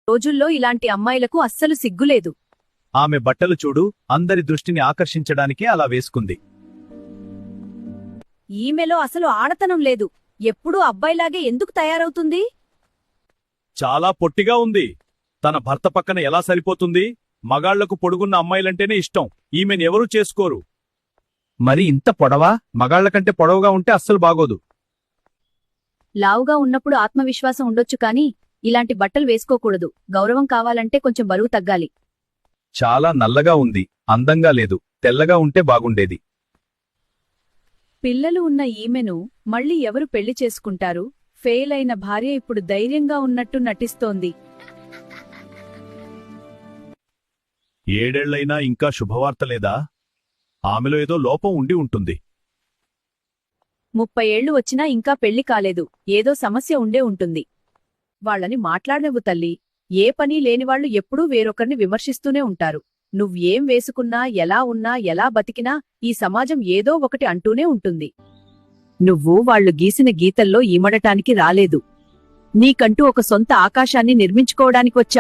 రోజుల్లో ఇలాంటి అమ్మాయిలకు అస్సలు సిగ్గులేదు. ఆమె బట్టలు చూడు, అందరి దృష్టిని ఆకర్షించడానికే అలా వేసుకుంది. ఈమెలో అసలు ఆడతనం లేదు. ఎప్పుడూ అబ్బాయిలాగే ఎందుకు తయారవుతుంది? చాలా పొట్టిగా ఉంది. తన భర్త పక్కన ఎలా సరిపోతుంది? మగాళ్లకు పొడుగున్న అమ్మాయిలంటేనే ఇష్టం. ఈమెను ఎవరూ చేసుకోరు. మరి ఇంత పొడవా? మగాళ్లకంటే పొడవుగా ఉంటే అస్సలు బాగోదు. లావుగా ఉన్నప్పుడు ఆత్మవిశ్వాసం ఉండొచ్చు కాని ఇలాంటి బట్టలు వేసుకోకూడదు. గౌరవం కావాలంటే కొంచెం బరువు తగ్గాలి. చాలా నల్లగా ఉంది, అందంగా లేదు. తెల్లగా ఉంటే బాగుండేది. పిల్లలు ఉన్న ఈమెను మళ్ళీ ఎవరు పెళ్లి చేసుకుంటారు? ఫెయిల్ అయిన భార్య ఇప్పుడు ధైర్యంగా ఉన్నట్టు నటిస్తోంది. 7 ఏళ్లైనా ఇంకా శుభవార్త లేదా? ఆమెలో ఏదో లోపం ఉండి ఉంటుంది. 30 ఏళ్లు వచ్చినా ఇంకా పెళ్లి కాలేదు. ఏదో సమస్య ఉండే ఉంటుంది. వాళ్ళని మాట్లాడనివ్వు తల్లి. ఏ పని లేనివాళ్లు ఎప్పుడూ వేరొకరిని విమర్శిస్తూనే ఉంటారు. నువ్వేం వేసుకున్నా, ఎలా ఉన్నా, ఎలా బతికినా ఈ సమాజం ఏదో ఒకటి అంటూనే ఉంటుంది. నువ్వు వాళ్లు గీసిన గీతల్లో ఈమడటానికి రాలేదు. నీకంటూ ఒక సొంత ఆకాశాన్ని నిర్మించుకోవడానికి వచ్చావు.